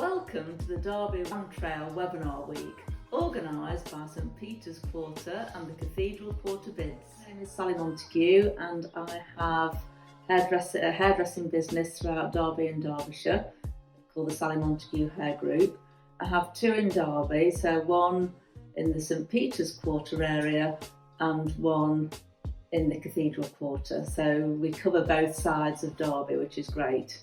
Welcome to the Derby Ram Trail Webinar Week, organised by St Peter's Quarter and the Cathedral Quarter Bids. My name is Sally Montague and I have a hairdressing business throughout Derby and Derbyshire called the Sally Montague Hair Group. I have two in Derby, so one in the St Peter's Quarter area and one in the Cathedral Quarter. So we cover both sides of Derby, which is great.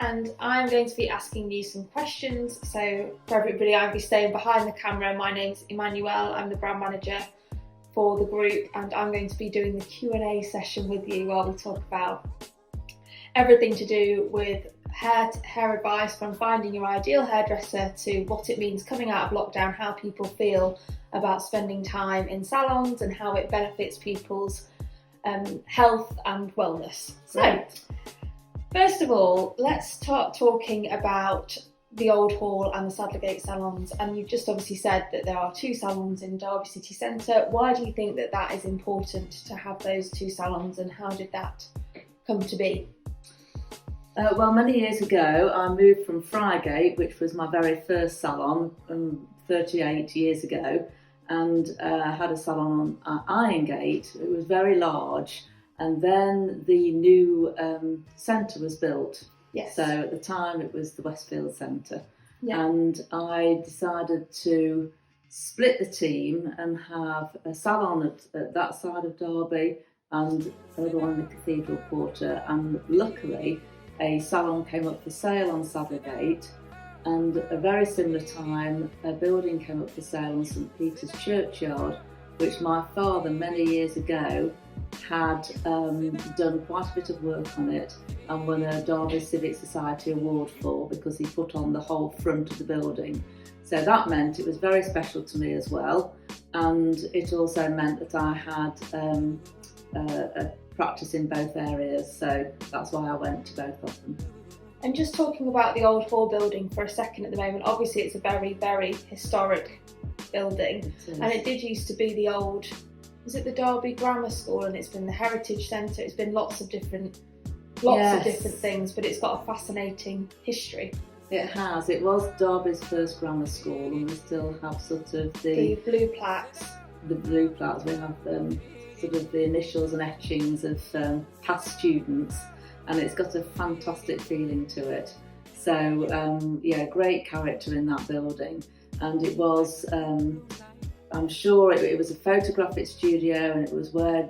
And I'm going to be asking you some questions. So for everybody, I'll be staying behind the camera. My name's Emmanuelle, I'm the brand manager for the group, and I'm going to be doing the Q&A session with you while we talk about everything to do with hair advice, from finding your ideal hairdresser to what it means coming out of lockdown, how people feel about spending time in salons and how it benefits people's health and wellness. So, first of all, let's start talking about the Old Hall and the Saddlergate salons. And you've just obviously said that there are two salons in Derby city centre. Why do you think that that is important to have those two salons, and how did that come to be? Well, many years ago, I moved from Friargate, which was my very first salon, 38 years ago, and had a salon on Irongate. It was very large. And then the new centre was built. Yes. So at the time it was the Westfield Centre. Yeah. And I decided to split the team and have a salon at that side of Derby and another one in the Cathedral Quarter. And luckily a salon came up for sale on Saddlergate, and at a very similar time a building came up for sale on St Peter's Churchyard, which my father many years ago had done quite a bit of work on it and won a Derby Civic Society award for, because he put on the whole front of the building. So that meant it was very special to me as well, and it also meant that I had a practice in both areas, so that's why I went to both of them. And just talking about the Old Hall building for a second at the moment, obviously it's a very, very historic building, and it did used to be the old, was it the Derby Grammar School, and it's been the Heritage Centre, it's been lots of different things, but it's got a fascinating history. It has. It was Derby's first grammar school, and we still have sort of the blue plaques. The blue plaques, we have sort of the initials and etchings of past students, and it's got a fantastic feeling to it. So yeah, great character in that building. And it was, I'm sure it was a photographic studio, and it was where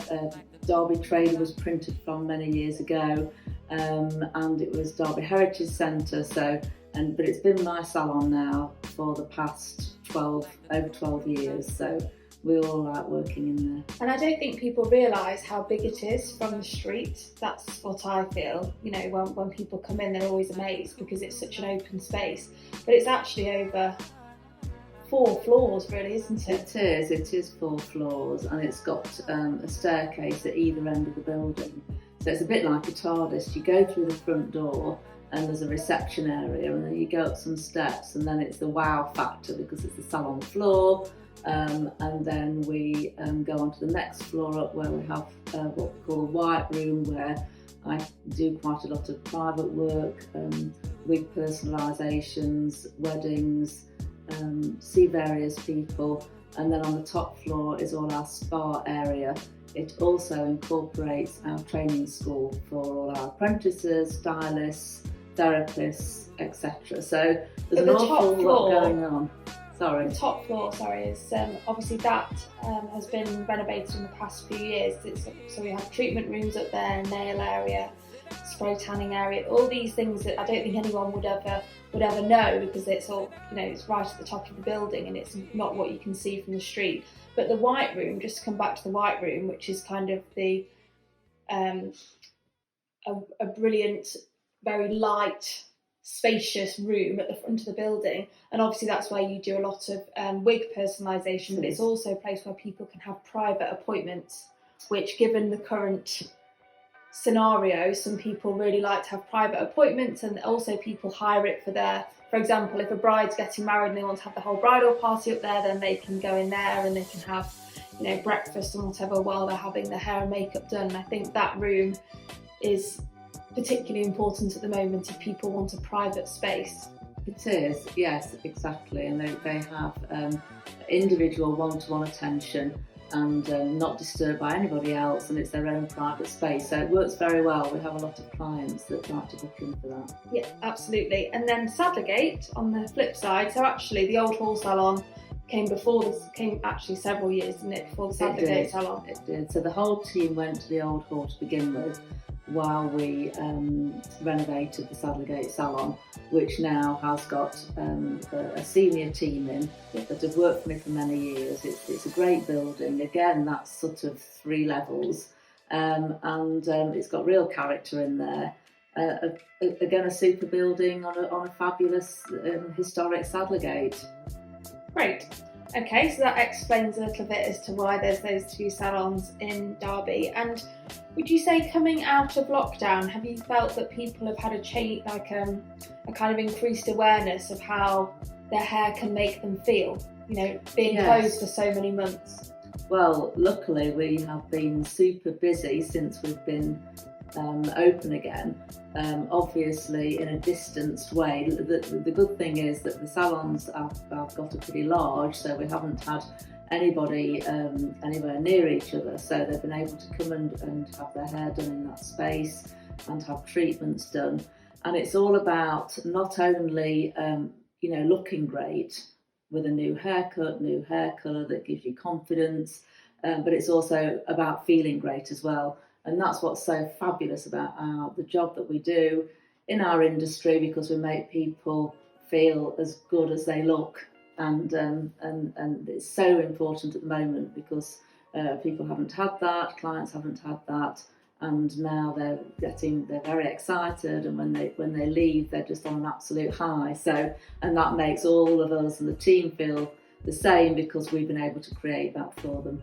Derby Trader was printed from many years ago, and it was Derby Heritage Centre. But it's been my salon now for the past over 12 years, so we all like working in there. And I don't think people realise how big it is from the street. That's what I feel. You know, when people come in, they're always amazed because it's such an open space, but it's actually over 4 floors, really, isn't it? It is 4 floors, and it's got a staircase at either end of the building. So it's a bit like a TARDIS. You go through the front door and there's a reception area, and then you go up some steps, and then it's the wow factor because it's the salon floor, and then we go on to the next floor up, where we have what we call a white room, where I do quite a lot of private work, wig personalisations, weddings, see various people. And then on the top floor is all our spa area. It also incorporates our training school for all our apprentices, stylists, therapists, etc. So there's an awful lot going on. The top floor, is obviously that has been renovated in the past few years. So we have treatment rooms up there, nail area, spray tanning area, all these things that I don't think anyone would ever know, because it's all, you know, it's right at the top of the building and it's not what you can see from the street. But the white room, just to come back to the white room, which is kind of the a brilliant, very light, spacious room at the front of the building, and obviously that's where you do a lot of wig personalisation, but it's also a place where people can have private appointments, which, given the current scenario, some people really like to have private appointments, and also people hire it for example, if a bride's getting married and they want to have the whole bridal party up there, then they can go in there and they can have, you know, breakfast and whatever while they're having their hair and makeup done. And I think that room is particularly important at the moment if people want a private space. It is, yes, exactly. And they have individual one-to-one attention and not disturbed by anybody else, and it's their own private space. So it works very well. We have a lot of clients that like to book in for that. Yeah, absolutely. And then Saddlergate on the flip side. So actually the Old Hall salon came actually several years, didn't it, before the Saddlergate salon? It did. So the whole team went to the Old Hall to begin with, while we renovated the Saddlergate salon, which now has got a senior team in that have worked for me for many years. It's a great building. Again, that's sort of 3 levels, and it's got real character in there. Again, a super building on a fabulous historic Saddlergate. Great. Okay, so that explains a little bit as to why there's those 2 salons in Derby. And would you say, coming out of lockdown, have you felt that people have had a change, like a kind of increased awareness of how their hair can make them feel? You know, being closed for so many months. Well, luckily we have been super busy since we've been open again. Obviously in a distanced way. The good thing is that the salons have got a pretty large, so we haven't had anybody anywhere near each other, so they've been able to come and have their hair done in that space and have treatments done. And it's all about not only looking great with a new haircut, new hair colour that gives you confidence, but it's also about feeling great as well. And that's what's so fabulous about the job that we do in our industry, because we make people feel as good as they look. And it's so important at the moment, because people haven't had that, clients haven't had that, and now they're very excited, and when they leave, they're just on an absolute high. So, and that makes all of us and the team feel the same, because we've been able to create that for them.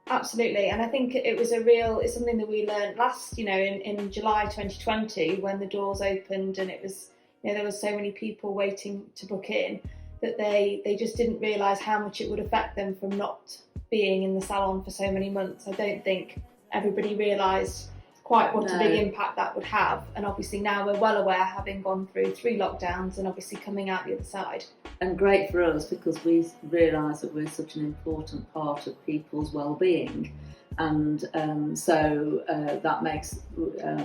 Absolutely, and I think it's something that we learned last, in July 2020, when the doors opened and it was, there was so many people waiting to book in, that they just didn't realise how much it would affect them from not being in the salon for so many months. I don't think everybody realised quite what a big impact that would have, and obviously now we're well aware, having gone through 3 lockdowns and obviously coming out the other side. And great for us, because we realise that we're such an important part of people's well-being, and so that makes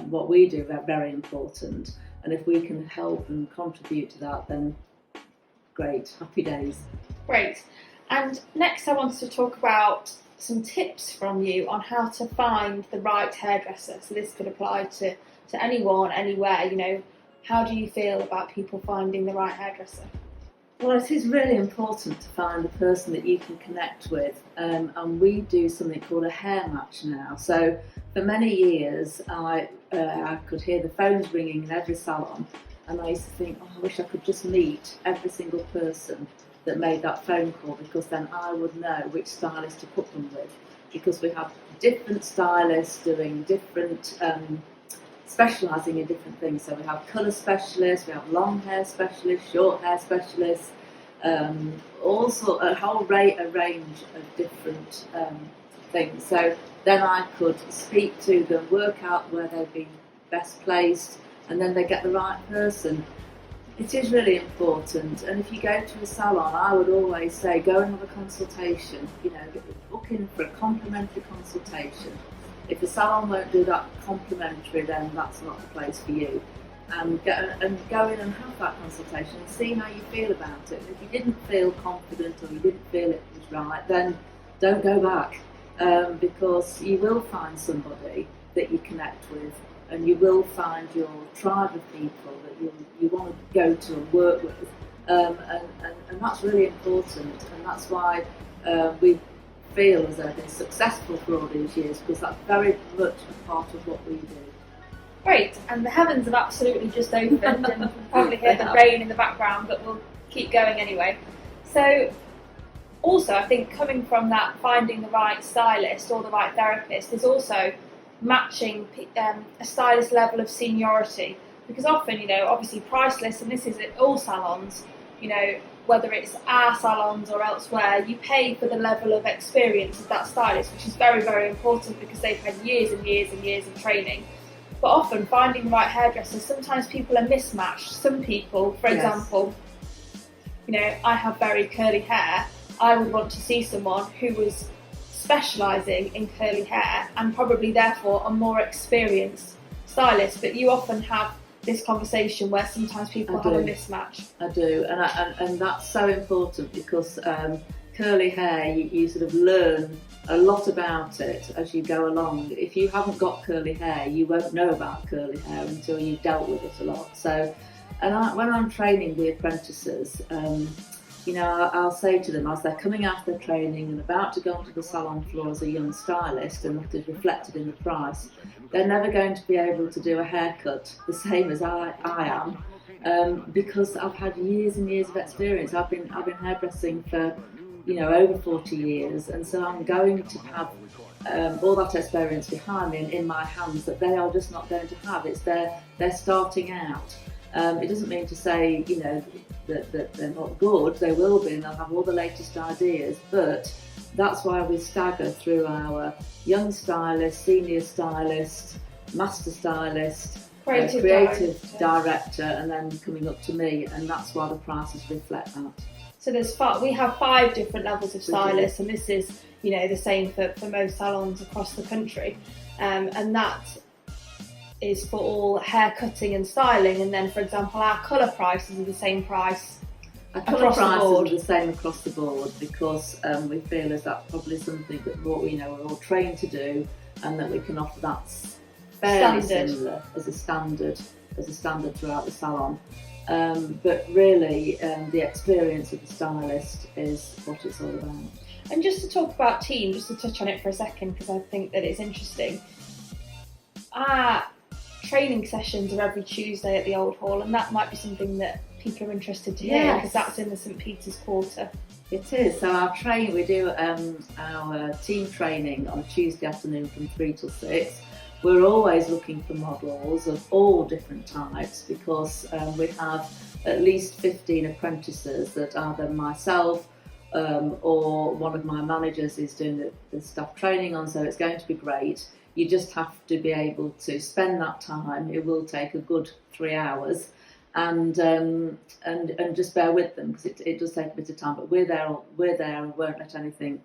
what we do very important. And if we can help and contribute to that, then great, happy days. Great. And next I wanted to talk about some tips from you on how to find the right hairdresser. So this could apply to anyone, anywhere. How do you feel about people finding the right hairdresser? Well, it is really important to find a person that you can connect with, and we do something called a hair match now. So for many years I could hear the phones ringing in every salon, and I used to think, I wish I could just meet every single person that made that phone call, because then I would know which stylist to put them with, because we have different stylists doing different specialising in different things. So we have colour specialists, we have long hair specialists, short hair specialists, also a whole range of different things. So then I could speak to them, work out where they'd be best placed, and then they get the right person. It is really important, and if you go to a salon, I would always say go and have a consultation, book in for a complimentary consultation. If the salon won't do that complimentary, then that's not the place for you. And go in and have that consultation and see how you feel about it. If you didn't feel confident or you didn't feel it was right, then don't go back, because you will find somebody that you connect with, and you will find your tribe of people that you want to go to and work with, and that's really important, and that's why we feel as though they've been successful for all these years, because that's very much a part of what we do. Great, and the heavens have absolutely just opened, and you can probably hear the rain in the background, but we'll keep going anyway. So also, I think coming from that, finding the right stylist or the right therapist is also matching a stylist level of seniority, because often, obviously priceless, and this is at all salons, whether it's our salons or elsewhere, you pay for the level of experience of that stylist, which is very, very important, because they've had years and years and years of training. But often finding the right hairdresser, sometimes people are mismatched. Some people, for example, I have very curly hair. I would want to see someone who was specialising in curly hair and probably therefore a more experienced stylist. But you often have this conversation where sometimes people have a mismatch. I do, and that's so important because curly hair, you sort of learn a lot about it as you go along. If you haven't got curly hair, you won't know about curly hair until you've dealt with it a lot. So, when I'm training the apprentices, I'll say to them, as they're coming out of their training and about to go onto the salon floor as a young stylist, and that is reflected in the price, they're never going to be able to do a haircut the same as I am, because I've had years and years of experience. I've been hairdressing for over 40 years, and so I'm going to have all that experience behind me and in my hands that they are just not going to have. It's they're starting out. It doesn't mean to say that they're not good. They will be, and they'll have all the latest ideas, but that's why we stagger through our young stylist, senior stylist, master stylist, creative director, and then coming up to me, and that's why the prices reflect that. So we have 5 different levels of stylists, and this is the same for most salons across the country, and that is for all hair cutting and styling. And then, for example, our colour prices are the same price across the board. Are the same across the board because we feel as that's probably something that we're all trained to do, and that we can offer that fairly similar as a standard throughout the salon. But really, the experience of the stylist is what it's all about. And just to talk about team, just to touch on it for a second, because I think that it's interesting. Our training sessions are every Tuesday at the Old Hall, and that might be something that people are interested to hear, because that's in the St Peter's Quarter. It is. So we do our team training on a Tuesday afternoon from 3 till 6. We're always looking for models of all different types because we have at least 15 apprentices that either myself or one of my managers is doing the staff training on, so it's going to be great. You just have to be able to spend that time. It will take a good 3 hours, and just bear with them because it does take a bit of time. But we're there and won't let anything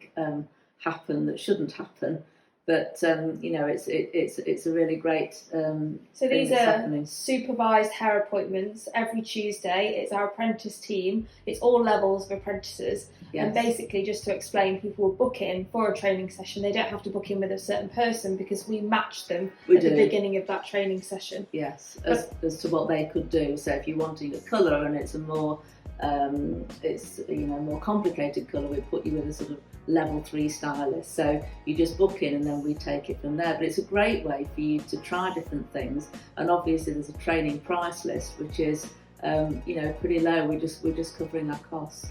happen that shouldn't happen. But it's a really great. So these are supervised hair appointments every Tuesday. It's our apprentice team. It's all levels of apprentices. Yes. And basically, just to explain, people will book in for a training session. They don't have to book in with a certain person because we match them at the beginning of that training session. Yes, as to what they could do. So if you're wanting a colour and it's a more more complicated colour, we put you with a sort of level 3 stylist, so you just book in and then we take it from there. But it's a great way for you to try different things, and obviously there's a training price list which is pretty low. We're just covering our costs.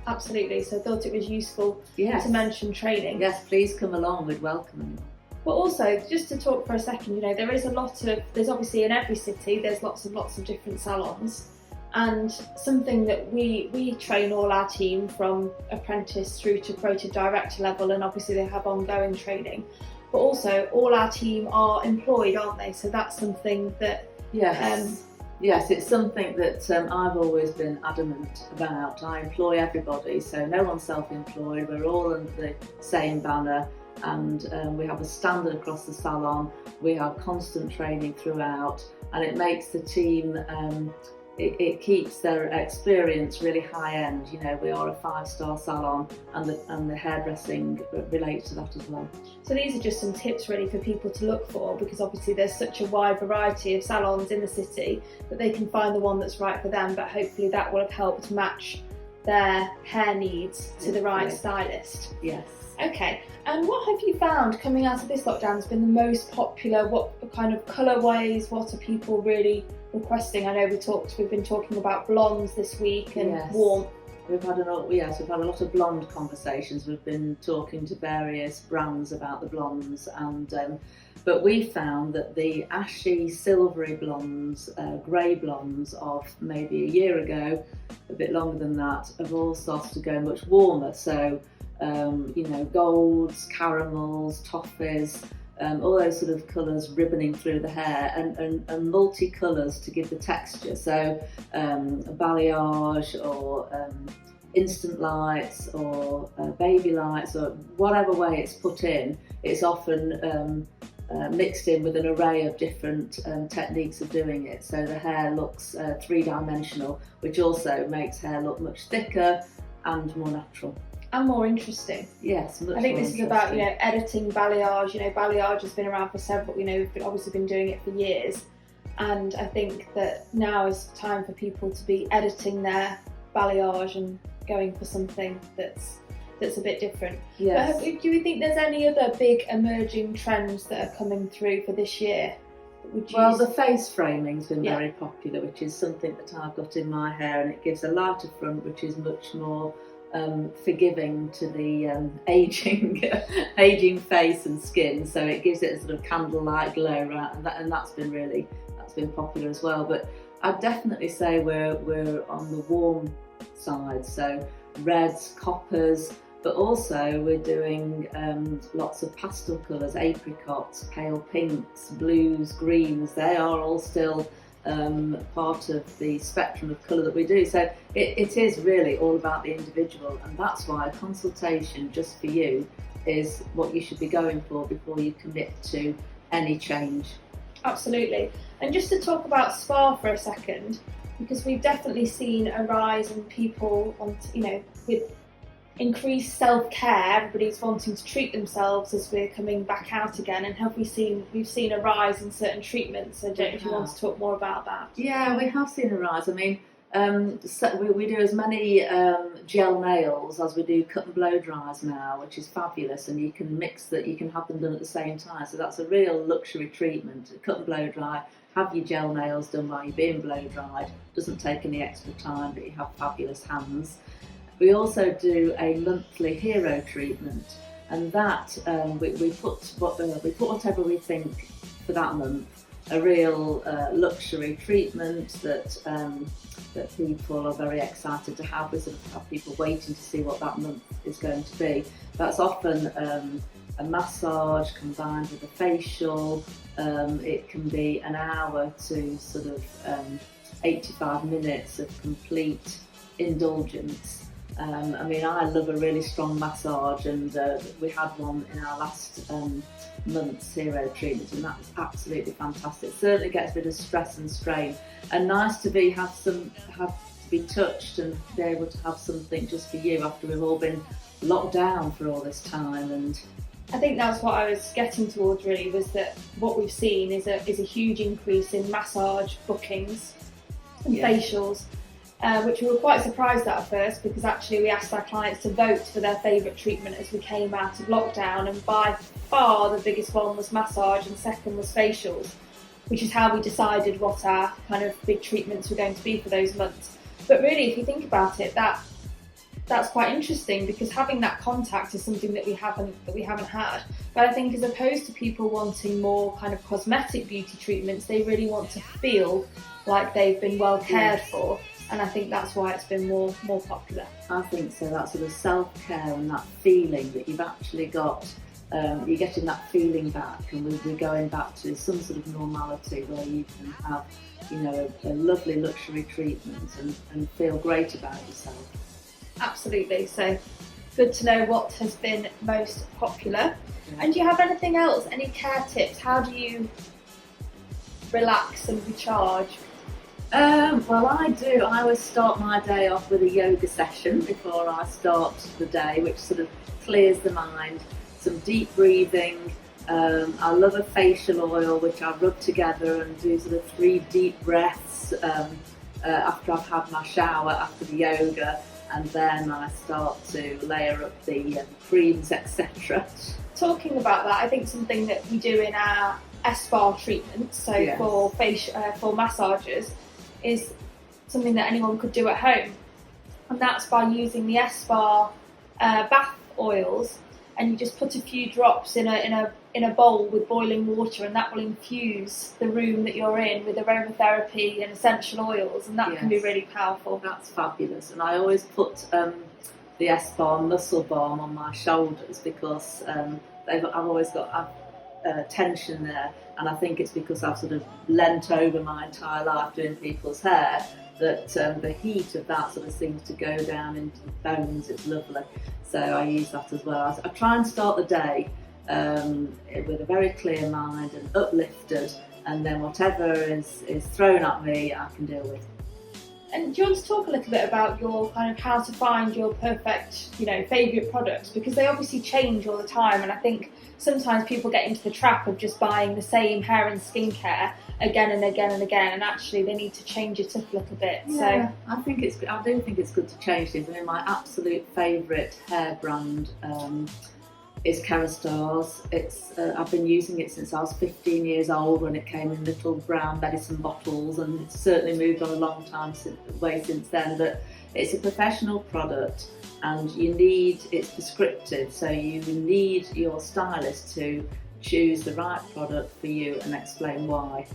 Absolutely. So I thought it was useful to mention training. Yes, please come along, we'd welcome you. But also, just to talk for a second, there's obviously in every city there's lots of different salons. And something that we train all our team from apprentice through to creative director level, and obviously they have ongoing training, but also all our team are employed, aren't they? So that's something that yes, it's something that I've always been adamant about. I employ everybody, so no one's self-employed. We're all under the same banner, and we have a standard across the salon. We have constant training throughout, and it makes the team. It keeps their experience really high end. We are a 5-star salon, and the hairdressing relates to that as well. So these are just some tips really for people to look for, because obviously there's such a wide variety of salons in the city that they can find the one that's right for them, but hopefully that will have helped match their hair needs to the right stylist. Yes. Okay, and what have you found coming out of this lockdown has been the most popular? What kind of colourways, what are people really requesting? I know we've been talking about blondes this week and warmth. We've had a lot of blonde conversations. We've been talking to various brands about the blondes, and but we found that the ashy, silvery blondes, grey blondes of maybe a year ago, a bit longer than that, have all started to go much warmer. So golds, caramels, toffees, all those sort of colours ribboning through the hair, and multi-colours to give the texture. So balayage or instant lights or baby lights, or whatever way it's put in, it's often mixed in with an array of different techniques of doing it. So the hair looks three-dimensional, which also makes hair look much thicker and more natural. And more interesting. Yes, I think this is about, editing balayage. Balayage has been around for several, we've obviously been doing it for years. And I think that now is time for people to be editing their balayage and going for something that's a bit different. Yes. But do you think there's any other big emerging trends that are coming through for this year? Well, the face framing's been very popular, which is something that I've got in my hair, and it gives a lighter front, which is much more forgiving to the aging face and skin. So it gives it a sort of candlelight glow, right? And that's been popular as well. But I'd definitely say we're on the warm side. So reds, coppers, but also we're doing lots of pastel colours, apricots, pale pinks, blues, greens. They are all still part of the spectrum of colour that we do. So it is really all about the individual, and that's why a consultation just for you is what you should be going for before you commit to any change. Absolutely. And just to talk about spa for a second, because we've definitely seen a rise in people with increased self-care. Everybody's wanting to treat themselves as we're coming back out again, and we've seen a rise in certain treatments. I don't know if you want to talk more about that. Yeah, we have seen a rise. I mean, we do as many gel nails as we do cut and blow dries now, which is fabulous, and you can have them done at the same time. So that's a real luxury treatment. Cut and blow dry, have your gel nails done while you're being blow dried. Doesn't take any extra time, but you have fabulous hands. We also do a monthly hero treatment, and that we put whatever we think for that month. A real luxury treatment that people are very excited to have. We sort of have people waiting to see what that month is going to be. That's often a massage combined with a facial. It can be an hour to sort of 85 minutes of complete indulgence. I mean, I love a really strong massage, and we had one in our last month's hero treatment, and that was absolutely fantastic. It certainly gets rid of stress and strain, and nice to be touched and be able to have something just for you after we've all been locked down for all this time. And I think that's what I was getting towards, really, was that what we've seen is a huge increase in massage bookings and facials. Which we were quite surprised at first, because actually we asked our clients to vote for their favourite treatment as we came out of lockdown, and by far the biggest one was massage and second was facials, which is how we decided what our kind of big treatments were going to be for those months. But really, if you think about it, that's quite interesting, because having that contact is something that we haven't had. But I think as opposed to people wanting more kind of cosmetic beauty treatments, they really want to feel like they've been well cared for. And I think that's why it's been more popular. I think so, that sort of self-care and that feeling that you've actually got, you're getting that feeling back, and we're going back to some sort of normality where you can have, a lovely luxury treatment and feel great about yourself. Absolutely. So good to know what has been most popular. Yeah. And do you have anything else, any care tips? How do you relax and recharge? Well, I do. I always start my day off with a yoga session before I start the day, which sort of clears the mind. Some deep breathing. I love a facial oil, which I rub together and do sort of 3 deep breaths after I've had my shower after the yoga, and then I start to layer up the creams, etc. Talking about that, I think something that we do in our spa treatments, so yes, for massages, is something that anyone could do at home, and that's by using the spa bath oils, and you just put a few drops in a bowl with boiling water, and that will infuse the room that you're in with aromatherapy and essential oils, and that can be really powerful. That's fabulous. And I always put the spa muscle balm on my shoulders, because I've always got tension there, and I think it's because I've sort of leant over my entire life doing people's hair that the heat of that sort of seems to go down into the bones. It's lovely, so I use that as well. I try and start the day with a very clear mind and uplifted, and then whatever is thrown at me I can deal with. And do you want to talk a little bit about your kind of how to find your perfect, favourite products? Because they obviously change all the time, and I think sometimes people get into the trap of just buying the same hair and skincare again and again and again, and actually they need to change it up a little bit. Yeah, so I do think it's good to change things. I mean, my absolute favourite hair brand is Kerastars. I've been using it since I was 15 years old when it came in little brown medicine bottles, and it's certainly moved on a long time way since then. But it's a professional product, and it's prescriptive, so you need your stylist to choose the right product for you and explain why.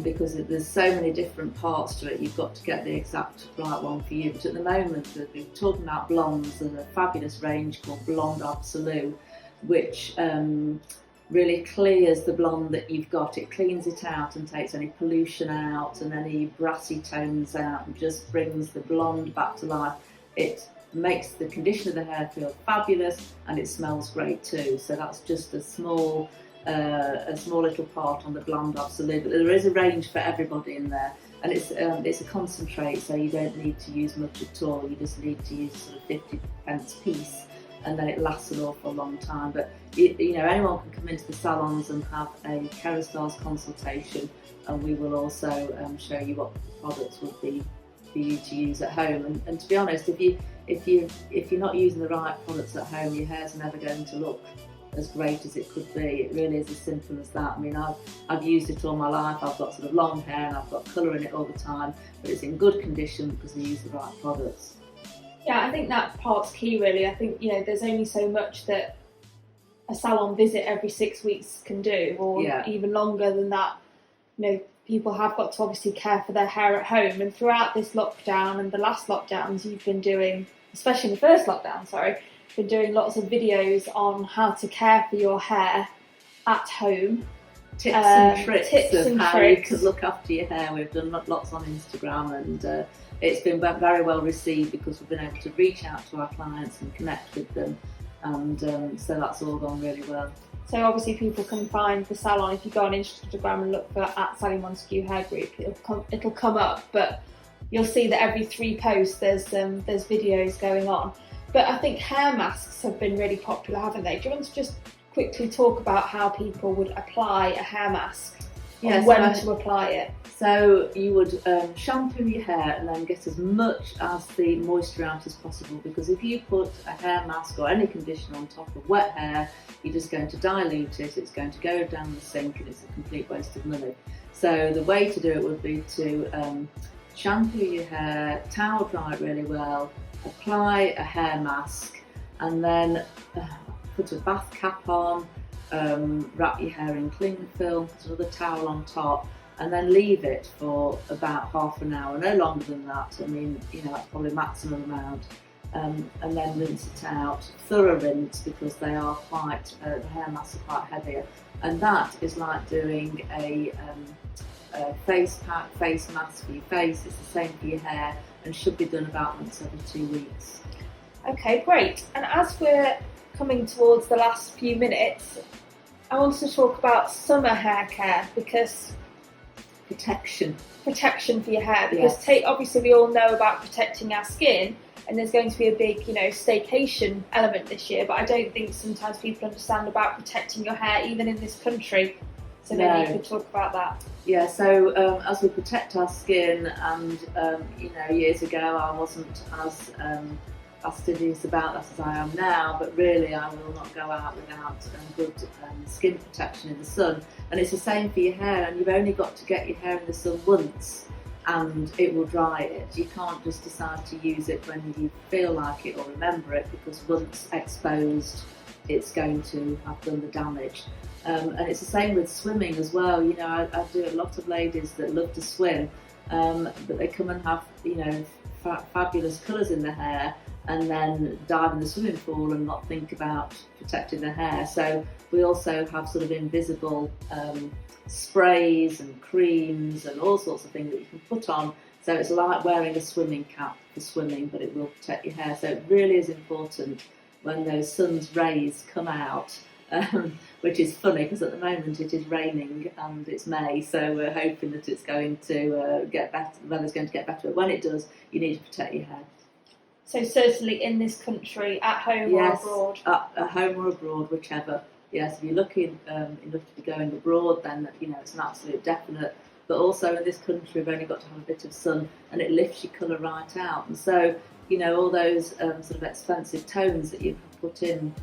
Because there's so many different parts to it, you've got to get the exact right one for you. But at the moment, we're talking about blondes. There's a fabulous range called Blonde Absolute, which really clears the blonde that you've got. It cleans it out and takes any pollution out and any brassy tones out, and just brings the blonde back to life. It makes the condition of the hair feel fabulous, and it smells great too. So that's just a small little part on the Blonde Absolute, but there is a range for everybody in there, and it's a concentrate, so you don't need to use much at all. You just need to use sort of 50 pence piece, and then it lasts an awful long time. But anyone can come into the salons and have a Kerastars consultation, and we will also show you what products would be for you to use at home. And to be honest, if you're not using the right products at home, your hair's never going to look as great as it could be. It really is as simple as that. I mean, I've used it all my life. I've got sort of long hair and I've got colour in it all the time, but it's in good condition because I use the right products. Yeah, I think that part's key really. I think, there's only so much that a salon visit every 6 weeks can do, or even longer than that. People have got to obviously care for their hair at home, and throughout this lockdown and the last lockdowns, you've been doing, especially the first lockdown, been doing lots of videos on how to care for your hair at home. Tips and tricks of how you can look after your hair. We've done lots on Instagram, and it's been very well received because we've been able to reach out to our clients and connect with them, and so that's all gone really well. So obviously people can find the salon if you go on Instagram and look for @Montague Hair Group. It'll come up, but you'll see that every 3 posts there's videos going on. But I think hair masks have been really popular, haven't they? Do you want to just quickly talk about how people would apply a hair mask and when to apply it? So you would shampoo your hair and then get as much as the moisture out as possible, because if you put a hair mask or any conditioner on top of wet hair, you're just going to dilute it, it's going to go down the sink, and it's a complete waste of money. So the way to do it would be to shampoo your hair, towel dry it really well, apply a hair mask, and then put a bath cap on, wrap your hair in cling film, put another towel on top, and then leave it for about half an hour, no longer than that. I mean, that's probably maximum amount. And then rinse it out, thorough rinse, because they are quite, the hair masks are quite heavier. And that is like doing a face pack, face mask for your face. It's the same for your hair, and should be done about once every 2 weeks. Okay, great. And as we're coming towards the last few minutes, I want to talk about summer hair care, because protection for your hair, because obviously we all know about protecting our skin, and there's going to be a big staycation element this year, but I don't think sometimes people understand about protecting your hair even in this country. So maybe you could talk about that. Yeah, so as we protect our skin, and years ago I wasn't as fastidious about that as I am now, but really I will not go out without good skin protection in the sun. And it's the same for your hair, and you've only got to get your hair in the sun once and it will dry it. You can't just decide to use it when you feel like it or remember it, because once exposed it's going to have done the damage. And it's the same with swimming as well. I do a lot of ladies that love to swim, but they come and have fabulous colours in their hair, and then dive in the swimming pool and not think about protecting their hair. So we also have sort of invisible sprays and creams and all sorts of things that you can put on. So it's like wearing a swimming cap for swimming, but it will protect your hair. So it really is important when those sun's rays come out, which is funny because at the moment it is raining and it's May, so we're hoping that it's going to get better, the weather's going to get better. But when it does, you need to protect your hair. So certainly in this country, at home or abroad? At home or abroad, whichever. Yes, if you're lucky enough to be going abroad, then it's an absolute definite. But also in this country, we've only got to have a bit of sun, and it lifts your colour right out. And so, all those sort of expensive tones that you put in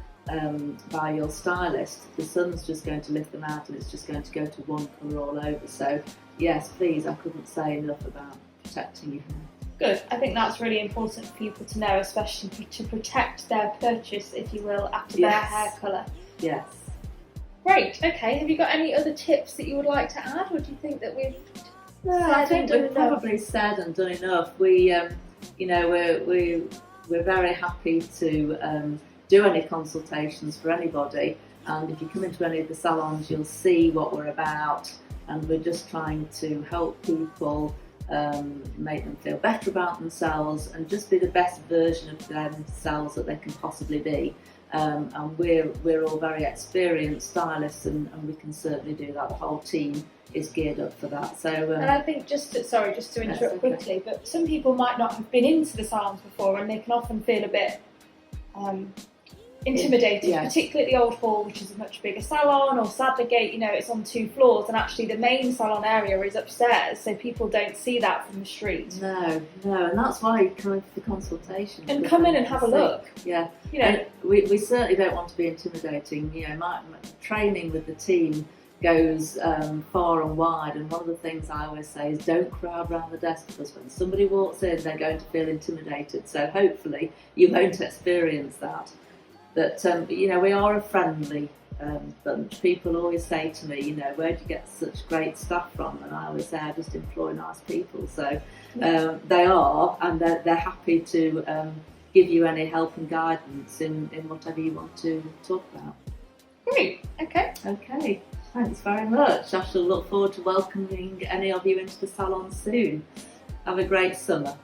by your stylist, the sun's just going to lift them out, and it's just going to go to one colour all over. So, yes, please, I couldn't say enough about protecting your hair. Good. I think that's really important for people to know, especially to protect their purchase, if you will, after their hair colour. Yes. Great. Okay. Have you got any other tips that you would like to add, or do you think that we've? No, I think we've probably said and done enough. We're very happy to do any consultations for anybody, and if you come into any of the salons, you'll see what we're about, and we're just trying to help people. Make them feel better about themselves and just be the best version of themselves that they can possibly be. And we're all very experienced stylists, and we can certainly do that. The whole team is geared up for that. So, and I think just to interrupt quickly, but some people might not have been into the salons before, and they can often feel a bit intimidated, particularly at the Old Hall, which is a much bigger salon, or Sadlergate, it's on 2 floors, and actually the main salon area is upstairs, so people don't see that from the street. No, and that's why you come in for the consultation. And come in and have a look. Yeah, and we certainly don't want to be intimidating. My training with the team goes far and wide, and one of the things I always say is don't crowd around the desk, because when somebody walks in, they're going to feel intimidated. So hopefully you won't experience that. But we are a friendly bunch. People always say to me, where do you get such great staff from? And I always say I just employ nice people. So they are, and they're happy to give you any help and guidance in whatever you want to talk about. Great. Okay. Thanks very much. I shall look forward to welcoming any of you into the salon soon. Have a great summer.